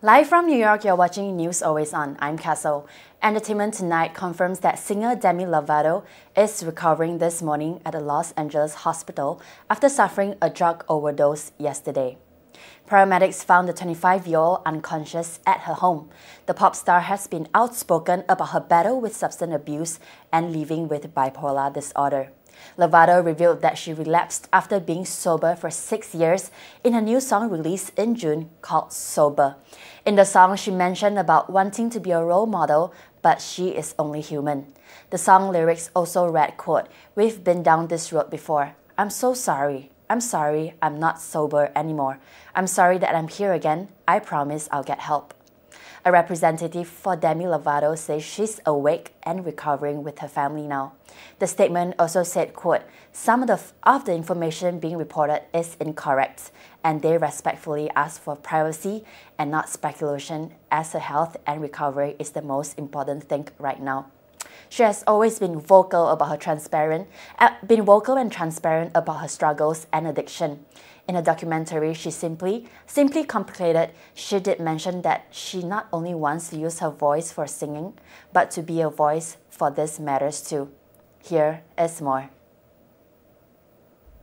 Live from New York, you're watching News Always On. I'm Kessyl. Entertainment Tonight confirms that singer Demi Lovato is recovering this morning at a Los Angeles hospital after suffering a drug overdose yesterday. Paramedics found the 25-year-old unconscious at her home. The pop star has been outspoken about her battle with substance abuse and living with bipolar disorder. Lovato revealed that she relapsed after being sober for 6 years in a new song released in June called Sober. In the song, she mentioned about wanting to be a role model, but she is only human. The song lyrics also read, quote, "We've been down this road before. I'm so sorry. I'm sorry I'm not sober anymore. I'm sorry that I'm here again. I promise I'll get help." A representative for Demi Lovato says she's awake and recovering with her family now. The statement also said, quote, "Some of the information being reported is incorrect, and they respectfully ask for privacy and not speculation, as her health and recovery is the most important thing right now." She has always been vocal and transparent about her struggles and addiction. In a documentary, she simply complicated. She did mention that she not only wants to use her voice for singing, but to be a voice for these matters too. Here is more.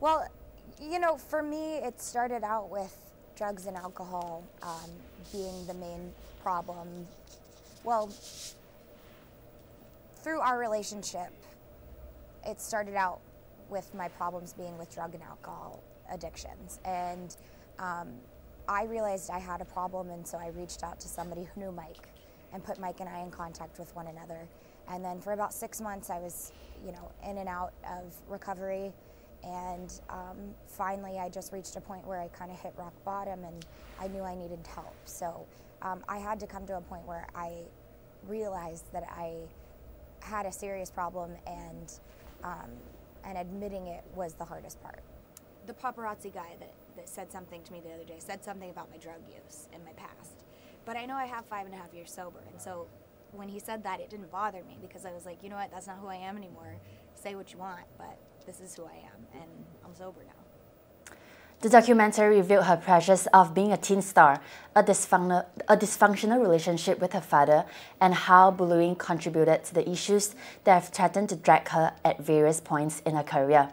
Well, you know, for me, it started out with drugs and alcohol being the main problem. Well, through our relationship, it started out with my problems being with drug and alcohol addictions, and I realized I had a problem, and so I reached out to somebody who knew Mike and put Mike and I in contact with one another. And then for about 6 months I was, you know, in and out of recovery, and finally I just reached a point where I kind of hit rock bottom and I knew I needed help. So I had to come to a point where I realized that I had a serious problem, and admitting it was the hardest part. The paparazzi guy that said something to me the other day said something about my drug use in my past. But I know I have 5.5 years sober, and so when he said that, it didn't bother me, because I was like, you know what, that's not who I am anymore. Say what you want, but this is who I am, and I'm sober now. The documentary revealed her pressures of being a teen star, a dysfunctional relationship with her father, and how bullying contributed to the issues that have threatened to drag her at various points in her career.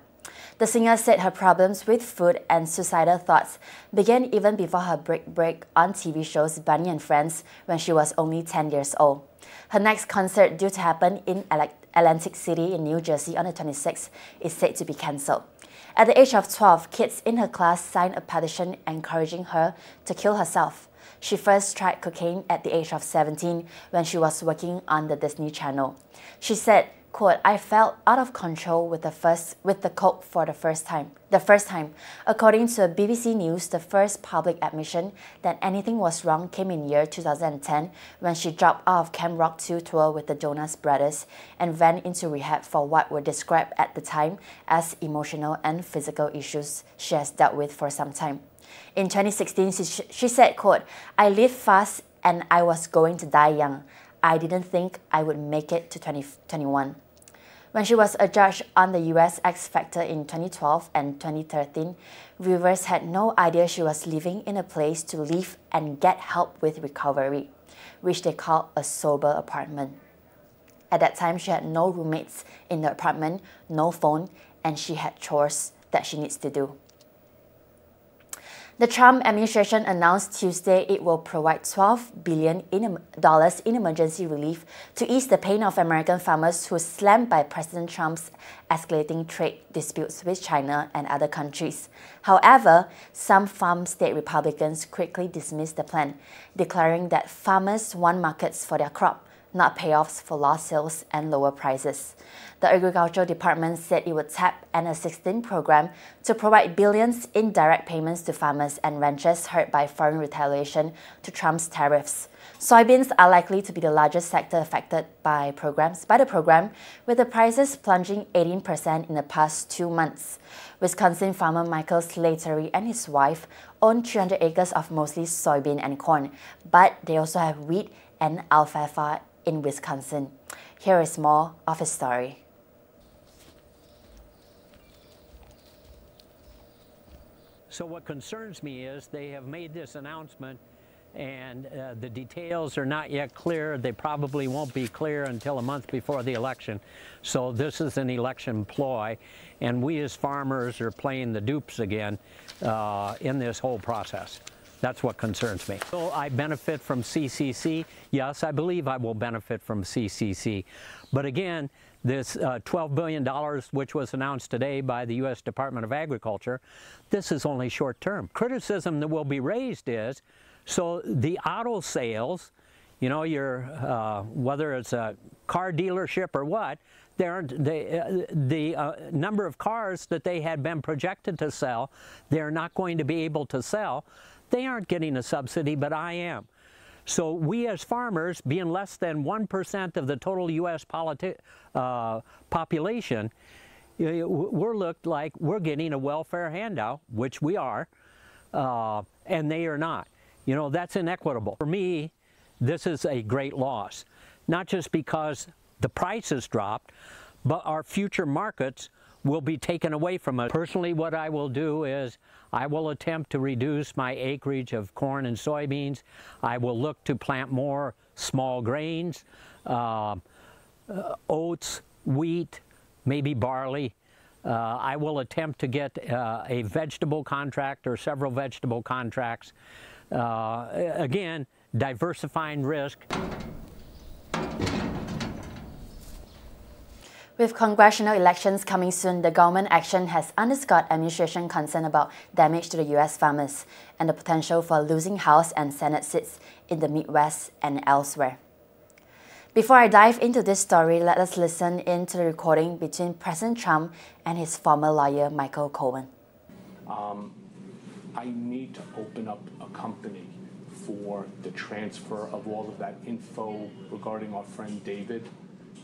The singer said her problems with food and suicidal thoughts began even before her break on TV shows Bunny and Friends when she was only 10 years old. Her next concert, due to happen in Atlantic City in New Jersey on the 26th, is said to be cancelled. At the age of 12, kids in her class signed a petition encouraging her to kill herself. She first tried cocaine at the age of 17 when she was working on the Disney Channel. She said, quote, "I felt out of control with the coke for the first time. According to BBC News, the first public admission that anything was wrong came in year 2010 when she dropped out of Camp Rock 2 tour with the Jonas Brothers and went into rehab for what were described at the time as emotional and physical issues she has dealt with for some time. In 2016, she said, quote, "I lived fast and I was going to die young. I didn't think I would make it to 2021. When she was a judge on the US X Factor in 2012 and 2013, viewers had no idea she was living in a place to live and get help with recovery, which they called a sober apartment. At that time, she had no roommates in the apartment, no phone, and she had chores that she needs to do." The Trump administration announced Tuesday it will provide $12 billion in emergency relief to ease the pain of American farmers who are slammed by President Trump's escalating trade disputes with China and other countries. However, some farm state Republicans quickly dismissed the plan, declaring that farmers want markets for their crop, not payoffs for lost sales and lower prices. The Agriculture Department said it would tap an assistance program to provide billions in direct payments to farmers and ranchers hurt by foreign retaliation to Trump's tariffs. Soybeans are likely to be the largest sector affected by the program, with the prices plunging 18% in the past 2 months. Wisconsin farmer Michael Slattery and his wife own 300 acres of mostly soybean and corn, but they also have wheat and alfalfa in Wisconsin. Here is more of his story. So what concerns me is they have made this announcement and the details are not yet clear. They probably won't be clear until a month before the election. So this is an election ploy, and we as farmers are playing the dupes again in this whole process. That's what concerns me. Will I benefit from CCC? Yes, I believe I will benefit from CCC. But again, this $12 billion, which was announced today by the U.S. Department of Agriculture, this is only short term. Criticism that will be raised is, so the auto sales, you know, whether it's a car dealership or what, the number of cars that they had been projected to sell, they're not going to be able to sell. They aren't getting a subsidy, but I am. So we as farmers, being less than 1% of the total U.S. population, we're looked like we're getting a welfare handout, which we are, and they are not. You know, that's inequitable. For me, this is a great loss, not just because the price has dropped, but our future markets will be taken away from us. Personally, what I will do is I will attempt to reduce my acreage of corn and soybeans. I will look to plant more small grains, oats, wheat, maybe barley. I will attempt to get a vegetable contract or several vegetable contracts. Again, diversifying risk. With congressional elections coming soon, the government action has underscored administration concern about damage to the U.S. farmers and the potential for losing House and Senate seats in the Midwest and elsewhere. Before I dive into this story, let us listen in to the recording between President Trump and his former lawyer, Michael I need to open up a company for the transfer of all of that info regarding our friend David,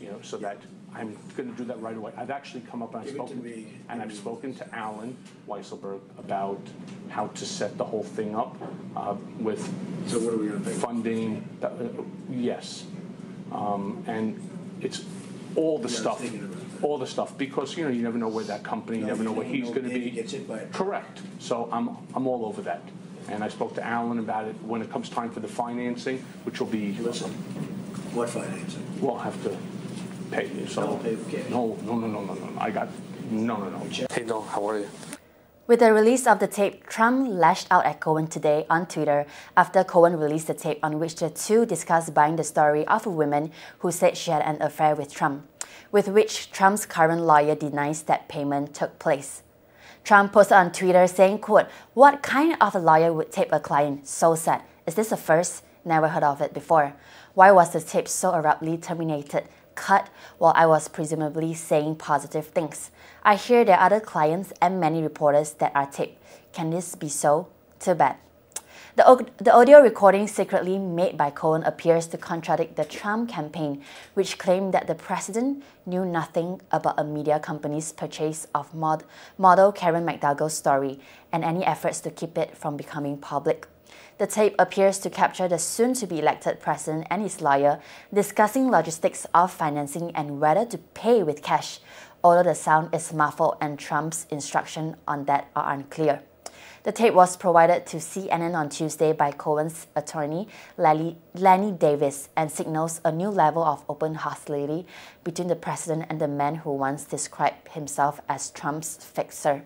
you know, so that I'm going to do that right away. I've actually come up and I've spoken to Alan Weisselberg about how to set the whole thing up with so what are we going to pay? Funding. Yes, and it's all the stuff. All the stuff, because you know you never know where that company, you never know where he's going to be. Correct. So I'm all over that, and I spoke to Alan about it when it comes time for the financing, which will be. Listen, what financing? We'll have to pay you. So don't pay for cash. No. I got no. Hey, Don, how are you? With the release of the tape, Trump lashed out at Cohen today on Twitter after Cohen released the tape on which the two discussed buying the story of a woman who said she had an affair with Trump, with which Trump's current lawyer denies that payment took place. Trump posted on Twitter saying, quote, "What kind of a lawyer would tape a client? So sad. Is this a first? Never heard of it before. Why was the tape so abruptly terminated? Cut while I was presumably saying positive things. I hear there are other clients and many reporters that are taped. Can this be so? Too bad." The audio recording secretly made by Cohen appears to contradict the Trump campaign, which claimed that the president knew nothing about a media company's purchase of model Karen McDougal's story and any efforts to keep it from becoming public. The tape appears to capture the soon-to-be elected president and his lawyer discussing logistics of financing and whether to pay with cash, although the sound is muffled and Trump's instructions on that are unclear. The tape was provided to CNN on Tuesday by Cohen's attorney, Lanny Davis, and signals a new level of open hostility between the president and the man who once described himself as Trump's fixer.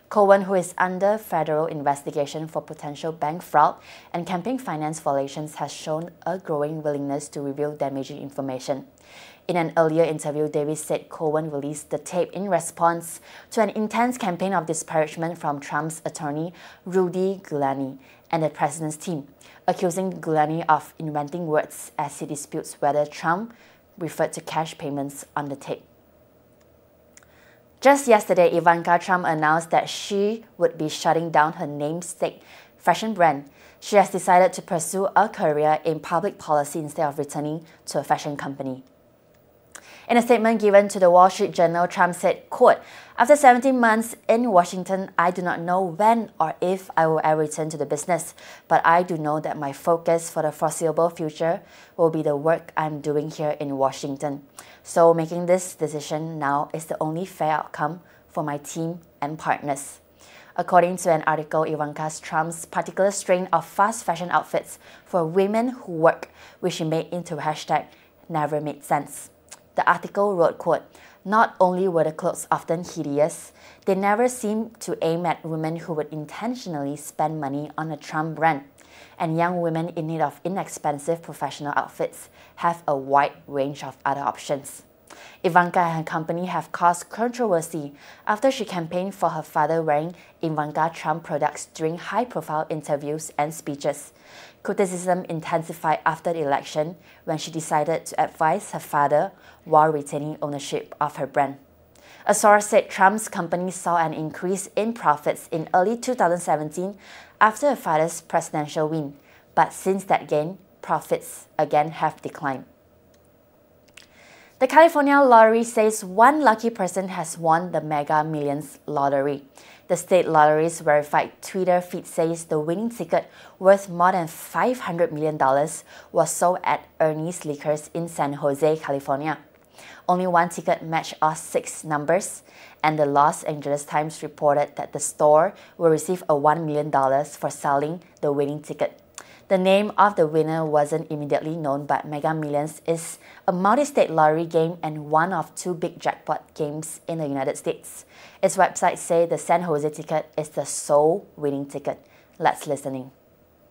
Cohen, who is under federal investigation for potential bank fraud and campaign finance violations, has shown a growing willingness to reveal damaging information. In an earlier interview, Davis said Cohen released the tape in response to an intense campaign of disparagement from Trump's attorney, Rudy Giuliani, and the president's team, accusing Giuliani of inventing words as he disputes whether Trump referred to cash payments on the tape. Just yesterday, Ivanka Trump announced that she would be shutting down her namesake fashion brand. She has decided to pursue a career in public policy instead of returning to a fashion company. In a statement given to the Wall Street Journal, Trump said, quote, "After 17 months in Washington, I do not know when or if I will ever return to the business, but I do know that my focus for the foreseeable future will be the work I'm doing here in Washington. So making this decision now is the only fair outcome for my team and partners." According to an article, Ivanka Trump's particular strain of fast fashion outfits for women who work, which she made into a hashtag, never made sense. The article wrote, quote, "Not only were the clothes often hideous, they never seemed to aim at women who would intentionally spend money on a Trump brand, and young women in need of inexpensive professional outfits have a wide range of other options." Ivanka and her company have caused controversy after she campaigned for her father wearing Ivanka Trump products during high-profile interviews and speeches. Criticism intensified after the election when she decided to advise her father while retaining ownership of her brand. A source said Trump's company saw an increase in profits in early 2017 after her father's presidential win, but since that gain, profits again have declined. The California lottery says one lucky person has won the Mega Millions lottery. The state lottery's verified Twitter feed says the winning ticket, worth more than $500 million, was sold at Ernie's Liquors in San Jose, California. Only one ticket matched all 6 numbers, and the Los Angeles Times reported that the store will receive a $1 million for selling the winning ticket. The name of the winner wasn't immediately known, but Mega Millions is a multi-state lottery game and one of 2 big jackpot games in the United States. Its website says the San Jose ticket is the sole winning ticket. Let's listen in.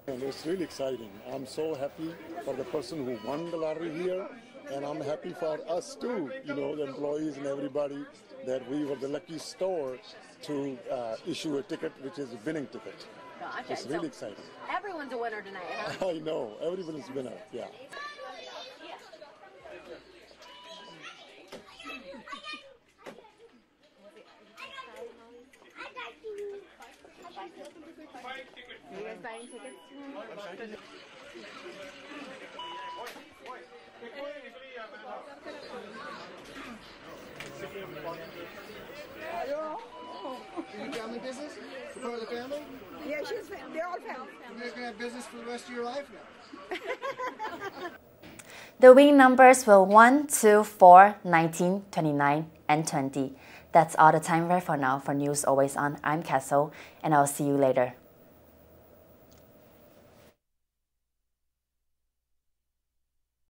And it's really exciting. I'm so happy for the person who won the lottery here, and I'm happy for us too, you know, the employees and everybody, that we were the lucky store to issue a ticket which is a winning ticket. Gotcha. It's really exciting. Everyone's a winner tonight, huh? I know, everybody's a winner, yeah. Are you guys buying tickets? Are you family business? You part of the family? Yeah, they're all family. You guys gonna have business for the rest of your life now. The winning numbers were 1, 2, 4, 19, 29, and 20. That's all the time we have for now. For News Always On, I'm Kessyl, and I'll see you later.